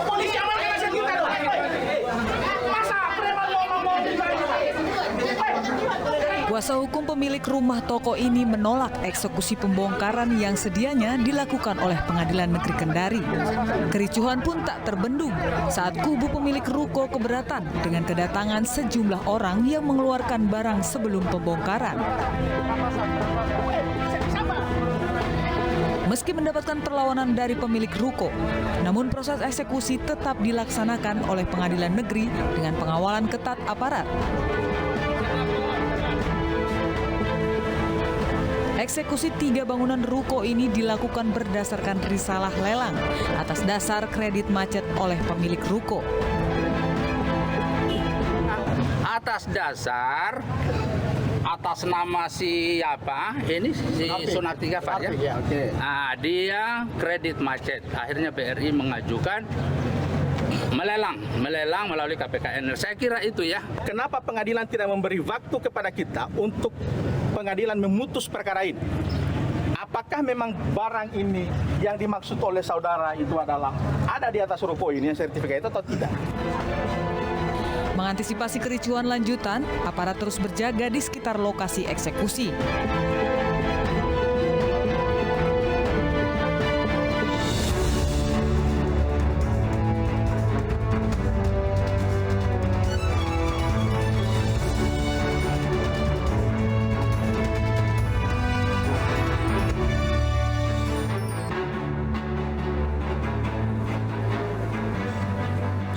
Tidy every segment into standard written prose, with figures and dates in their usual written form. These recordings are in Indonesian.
Polisi amalkan aset kita dong. Masa preman mau Kuasa hukum pemilik rumah toko ini menolak eksekusi pembongkaran yang sedianya dilakukan oleh Pengadilan Negeri Kendari. Kericuhan pun tak terbendung saat kubu pemilik ruko keberatan dengan kedatangan sejumlah orang yang mengeluarkan barang sebelum pembongkaran. Meski mendapatkan perlawanan dari pemilik ruko, namun proses eksekusi tetap dilaksanakan oleh Pengadilan Negeri dengan pengawalan ketat aparat. Eksekusi 3 bangunan ruko ini dilakukan berdasarkan risalah lelang atas dasar kredit macet oleh pemilik ruko. Atas dasar atas nama siapa? Ini si Sunartiga Pak ya? Nah, dia kredit macet. Akhirnya BRI mengajukan melelang melalui KPKN. Saya kira itu ya. Kenapa pengadilan tidak memberi waktu kepada kita untuk pengadilan memutus perkara ini? Apakah memang barang ini yang dimaksud oleh saudara itu adalah ada di atas ruko ini yang sertifikat itu atau tidak? Mengantisipasi kericuhan lanjutan, aparat terus berjaga di sekitar lokasi eksekusi.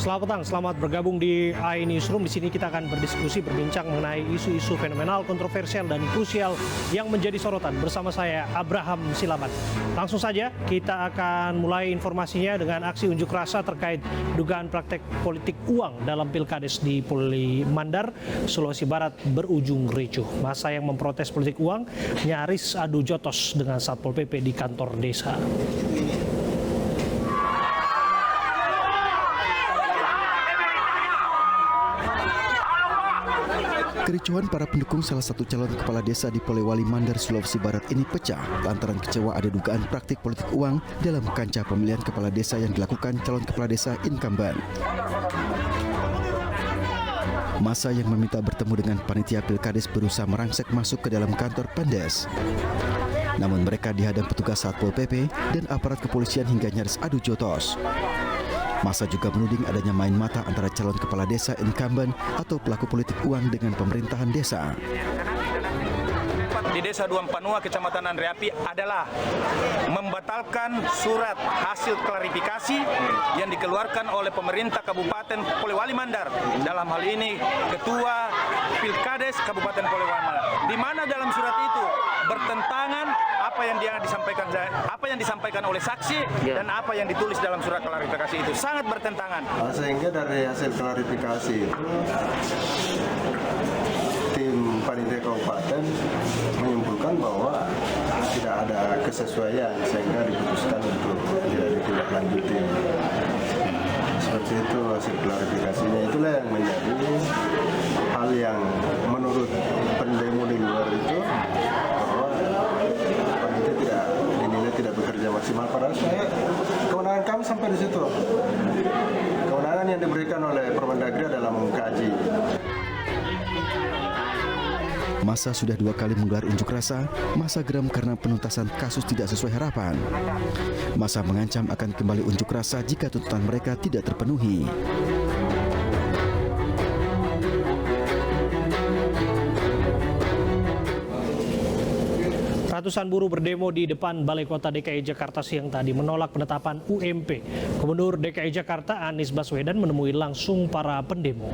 Selamat petang, selamat bergabung di iNewsroom. Di sini kita akan berdiskusi, berbincang mengenai isu-isu fenomenal, kontroversial, dan krusial yang menjadi sorotan. Bersama saya, Abraham Silaban. Langsung saja, kita akan mulai informasinya dengan aksi unjuk rasa terkait dugaan praktek politik uang dalam Pilkades di Polewali Mandar, Sulawesi Barat berujung ricuh. Massa yang memprotes politik uang nyaris adu jotos dengan Satpol PP di kantor desa. Kericuhan para pendukung salah satu calon kepala desa di Polewali Mandar, Sulawesi Barat ini pecah lantaran kecewa ada dugaan praktik politik uang dalam kancah pemilihan kepala desa yang dilakukan calon kepala desa incumbent. Massa yang meminta bertemu dengan panitia Pilkades berusaha merangsek masuk ke dalam kantor Pandes. Namun mereka dihadang petugas Satpol PP dan aparat kepolisian hingga nyaris adu jotos. Massa juga menuding adanya main mata antara calon kepala desa incumbent atau pelaku politik uang dengan pemerintahan desa. Di Desa Duampanua, Kecamatan Andreapi adalah membatalkan surat hasil klarifikasi yang dikeluarkan oleh pemerintah Kabupaten Polewali Mandar. Dalam hal ini Ketua Pilkades Kabupaten Polewali Mandar. Di mana dalam surat itu bertentangan apa yang disampaikan oleh saksi dan apa yang ditulis dalam surat klarifikasi itu sangat bertentangan. Sehingga dari hasil klarifikasi itu tim panitia kabupaten menyimpulkan bahwa tidak ada kesesuaian sehingga diputuskan untuk ditindaklanjuti. Seperti itu hasil klarifikasinya. Itulah yang menjadi hal yang menurut pendemo di luar itu bahwa panitia dinilai tidak bekerja maksimal. Padahal kewenangan kami sampai di situ. Kewenangan yang diberikan oleh Permendagri adalah mengkaji. Massa sudah 2 kali menggelar unjuk rasa. Massa geram karena penuntasan kasus tidak sesuai harapan. Massa mengancam akan kembali unjuk rasa jika tuntutan mereka tidak terpenuhi. Ratusan buruh berdemo di depan Balai Kota DKI Jakarta siang tadi menolak penetapan UMP. Gubernur DKI Jakarta Anies Baswedan menemui langsung para pendemo.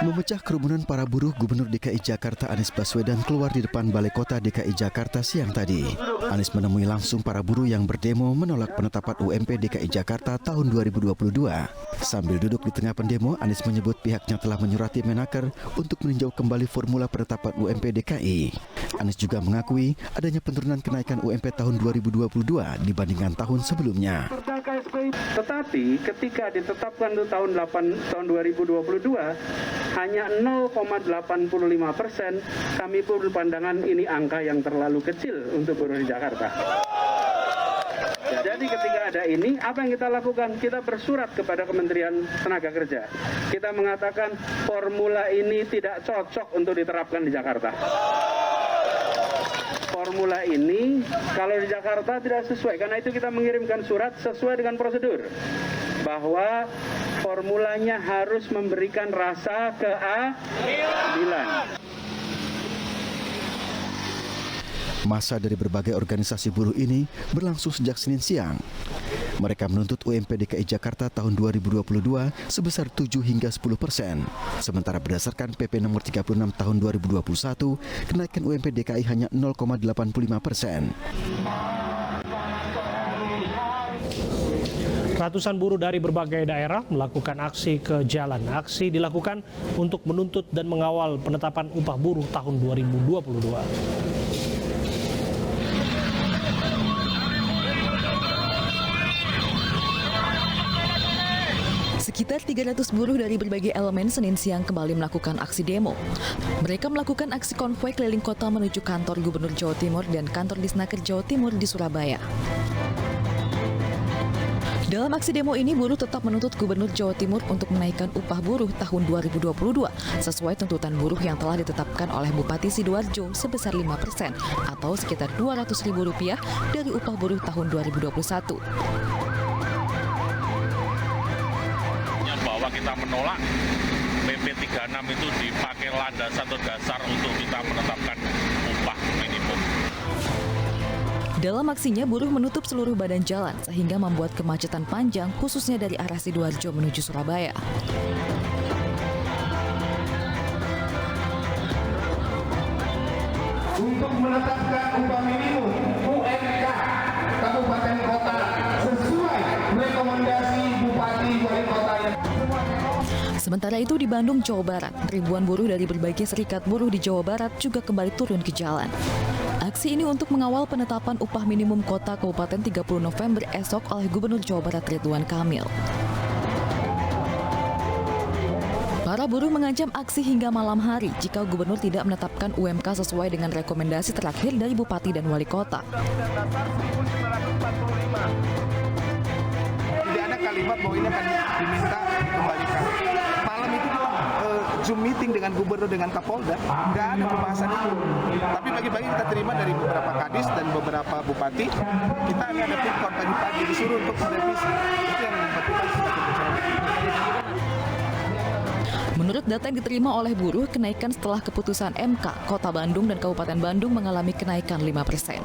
Memecah kerumunan para buruh, Gubernur DKI Jakarta Anies Baswedan keluar di depan Balai Kota DKI Jakarta siang tadi. Anies menemui langsung para buruh yang berdemo menolak penetapan UMP DKI Jakarta tahun 2022. Sambil duduk di tengah pendemo, Anies menyebut pihaknya telah menyurati Menaker untuk meninjau kembali formula penetapan UMP DKI. Anies juga mengakui adanya penurunan kenaikan UMP tahun 2022 dibandingkan tahun sebelumnya. Tetapi ketika ditetapkan untuk tahun 2022 hanya 0,85%, kami pun berpandangan ini angka yang terlalu kecil untuk buruh di Jakarta. Jadi ketika ada ini, apa yang kita lakukan? Kita bersurat kepada Kementerian Tenaga Kerja. Kita mengatakan formula ini tidak cocok untuk diterapkan di Jakarta. Formula ini kalau di Jakarta tidak sesuai, karena itu kita mengirimkan surat sesuai dengan prosedur bahwa formulanya harus memberikan rasa keadilan. Masa dari berbagai organisasi buruh ini berlangsung sejak Senin siang. Mereka menuntut UMP DKI Jakarta tahun 2022 sebesar 7 hingga 10%. Sementara berdasarkan PP nomor 36 tahun 2021, kenaikan UMP DKI hanya 0,85%. Ratusan buruh dari berbagai daerah melakukan aksi ke jalan. Aksi dilakukan untuk menuntut dan mengawal penetapan upah buruh tahun 2022. Sekitar 300 buruh dari berbagai elemen Senin siang kembali melakukan aksi demo. Mereka melakukan aksi konvoi keliling kota menuju kantor Gubernur Jawa Timur dan kantor Disnaker Jawa Timur di Surabaya. Dalam aksi demo ini, buruh tetap menuntut Gubernur Jawa Timur untuk menaikkan upah buruh tahun 2022 sesuai tuntutan buruh yang telah ditetapkan oleh Bupati Sidoarjo sebesar 5% atau sekitar Rp200.000 dari upah buruh tahun 2021. Bahwa kita menolak PP 36 itu dipakai landasan atau dasar untuk kita menetapkan upah minimum. Dalam aksinya, buruh menutup seluruh badan jalan sehingga membuat kemacetan panjang khususnya dari arah Sidoarjo menuju Surabaya. Untuk menetapkan upah minimum UMK kabupaten kota sesuai rekomendasi bupati wali kota yang. Sementara itu di Bandung, Jawa Barat, ribuan buruh dari berbagai serikat buruh di Jawa Barat juga kembali turun ke jalan. Aksi ini untuk mengawal penetapan upah minimum kota Kabupaten 30 November esok oleh Gubernur Jawa Barat Ridwan Kamil. Para buruh mengancam aksi hingga malam hari jika gubernur tidak menetapkan UMK sesuai dengan rekomendasi terakhir dari bupati dan wali kota. Tidak ada kalimat bahwa ini akan diminta dikembalikan. Malam itu Zoom meeting dengan gubernur dengan Kapolda, nggak ada pembahasan itu. Tapi pagi-pagi kita terima dari beberapa kadis dan beberapa bupati, kita ada fit-count pagi-pagi disuruh untuk merevisi. Itu yang membuat kita Menurut data yang diterima oleh buruh, kenaikan setelah keputusan MK, Kota Bandung dan Kabupaten Bandung mengalami kenaikan 5%.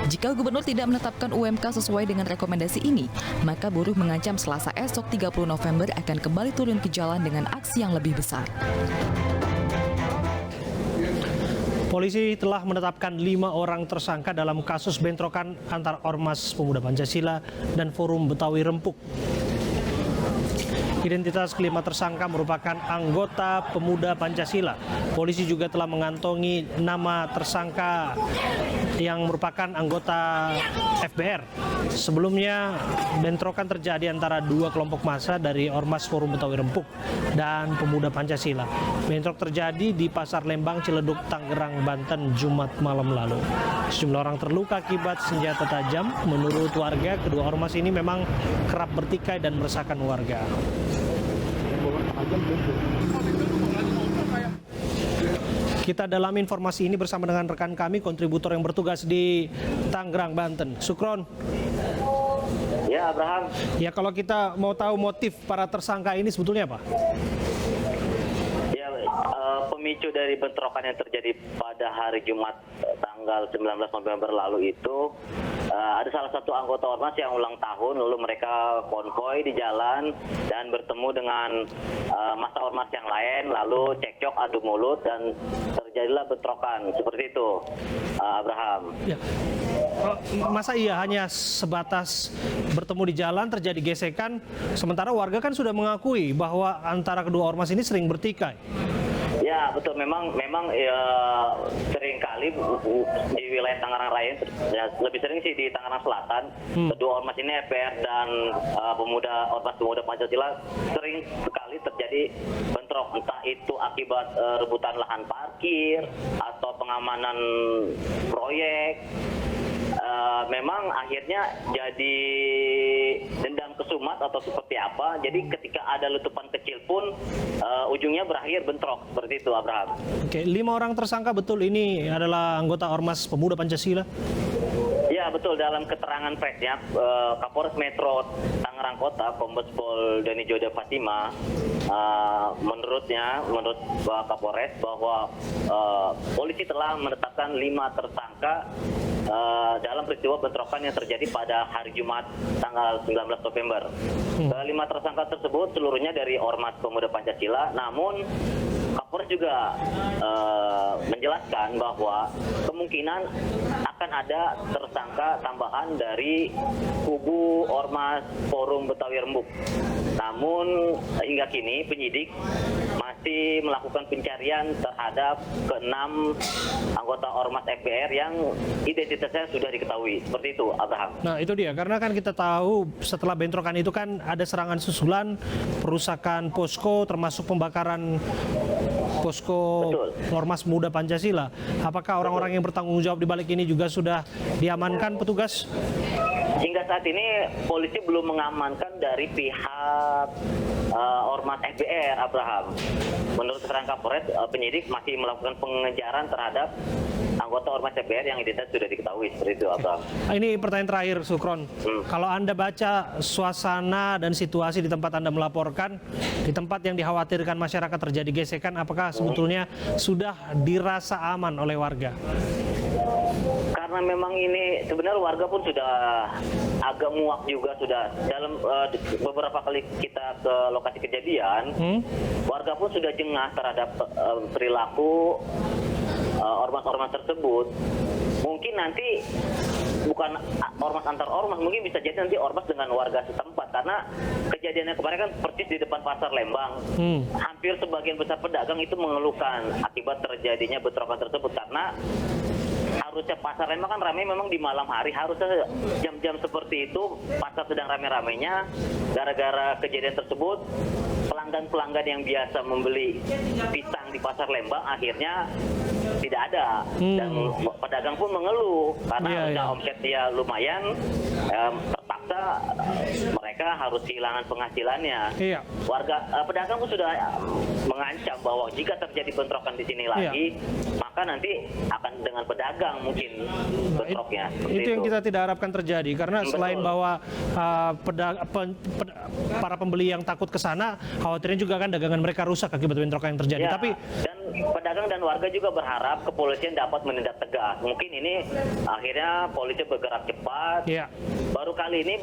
Jika gubernur tidak menetapkan UMK sesuai dengan rekomendasi ini, maka buruh mengancam Selasa esok 30 November akan kembali turun ke jalan dengan aksi yang lebih besar. Polisi telah menetapkan 5 orang tersangka dalam kasus bentrokan antar Ormas Pemuda Pancasila dan Forum Betawi Rempuk. Identitas kelima tersangka merupakan anggota Pemuda Pancasila. Polisi juga telah mengantongi nama tersangka yang merupakan anggota FBR. Sebelumnya, bentrokan terjadi antara dua kelompok massa dari Ormas Forum Betawi Rempuk dan Pemuda Pancasila. Bentrok terjadi di Pasar Lembang, Ciledug, Tangerang, Banten, Jumat malam lalu. Sejumlah orang terluka akibat senjata tajam. Menurut warga, kedua ormas ini memang kerap bertikai dan meresahkan warga. Kita dalam informasi ini bersama dengan rekan kami, kontributor yang bertugas di Tangerang, Banten. Sukron. Ya, Abraham. Ya, kalau kita mau tahu motif para tersangka ini sebetulnya apa? Ya, pemicu dari bentrokan yang terjadi pada hari Jumat tanggal 19 November lalu itu ada salah satu anggota ormas yang ulang tahun, lalu mereka konvoi di jalan dan bertemu dengan massa ormas yang lain, lalu cekcok, adu mulut dan terjadilah bentrokan seperti itu, Abraham. Ya. Masa iya hanya sebatas bertemu di jalan terjadi gesekan, sementara warga kan sudah mengakui bahwa antara kedua ormas ini sering bertikai. Ya, Ya betul, memang ya, seringkali di wilayah Tangerang Raya, ya, lebih sering sih di Tangerang Selatan, kedua ormas ini FPR dan Ormas Pemuda Pancasila sering sekali terjadi bentrok, entah itu akibat rebutan lahan parkir atau pengamanan proyek. Memang akhirnya jadi dendam kesumat atau seperti apa. Jadi ketika ada letupan kecil pun ujungnya berakhir bentrok seperti itu, Abraham. Oke, 5 orang tersangka betul ini adalah anggota Ormas Pemuda Pancasila? Ya betul, dalam keterangan persnya Kapolres Metro Tangerang Kota Kombes Pol Deni Joda Fatima, menurut Pak Kapolres bahwa polisi telah menetapkan 5 tersangka dalam peristiwa bentrokan yang terjadi pada hari Jumat tanggal 19 November. 5 tersangka tersebut seluruhnya dari Ormas Pemuda Pancasila, namun Kapolres juga menjelaskan bahwa kemungkinan akan ada tersangka tambahan dari kubu Ormas Forum Betawi Rembuk. Namun hingga kini penyidik masih melakukan pencarian terhadap ke-6 anggota Ormas FPR yang identitasnya sudah diketahui. Seperti itu, Abraham. Nah itu dia, karena kan kita tahu setelah bentrokan itu kan ada serangan susulan, perusakan posko, termasuk pembakaran posko Ormas Pemuda Pancasila. Apakah orang-orang yang bertanggung jawab di balik ini juga sudah diamankan petugas? Hingga saat ini polisi belum mengamankan dari pihak Ormas FPR, Abraham. Menurut keterangan Kapolres, penyidik masih melakukan pengejaran terhadap anggota Ormas FPR yang identitas sudah diketahui. Seperti itu, Abraham. Ini pertanyaan terakhir, Sukron. Kalau Anda baca suasana dan situasi di tempat Anda melaporkan, di tempat yang dikhawatirkan masyarakat terjadi gesekan, apakah sebetulnya sudah dirasa aman oleh warga? Karena memang ini sebenarnya warga pun sudah agak muak juga, sudah dalam beberapa kali kita ke lokasi kejadian, warga pun sudah jengah terhadap perilaku ormas-ormas tersebut. Mungkin nanti bukan ormas antar ormas, mungkin bisa jadi nanti ormas dengan warga setempat, karena kejadiannya kemarin kan persis di depan pasar Lembang. Hampir sebagian besar pedagang itu mengeluhkan akibat terjadinya bentrokan tersebut, karena harusnya pasar Lembang kan ramai memang di malam hari, harusnya jam-jam seperti itu pasar sedang rame-ramenya. Gara-gara kejadian tersebut, pelanggan-pelanggan yang biasa membeli pisang di pasar Lembang akhirnya tidak ada, dan pedagang pun mengeluh karena omset dia lumayan, terpaksa mereka harus kehilangan penghasilannya. Pedagang pun sudah mengancam bahwa jika terjadi bentrokan di sini lagi, maka nanti akan dengan pedagang mungkin bentroknya. Itu yang kita tidak harapkan terjadi, karena selain bahwa para pembeli yang takut ke sana, khawatirnya juga kan dagangan mereka rusak akibat bentrokan yang terjadi. Tapi dan pedagang dan warga juga berharap kepolisian dapat menindak tegas. Mungkin ini akhirnya polisi bergerak cepat. Baru kali ini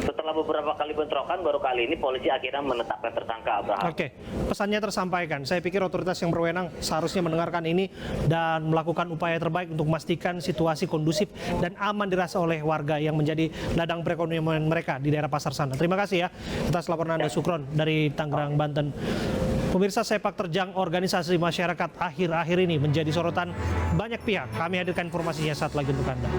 setelah beberapa kali bentrokan, baru kali ini polisi akhirnya menetapkan tersangka, Abraham. Oke, pesannya tersampaikan. Saya pikir otoritas yang berwenang seharusnya mendengarkan ini dan melakukan upaya terbaik untuk memastikan situasi kondusif dan aman dirasa oleh warga yang menjadi ladang perekonomian mereka di daerah pasar sana. Terima kasih ya atas laporan Anda, Sukron, dari Tangerang, Banten. Pemirsa, sepak terjang organisasi masyarakat akhir-akhir ini menjadi sorotan banyak pihak. Kami hadirkan informasinya saat lagi untuk Anda.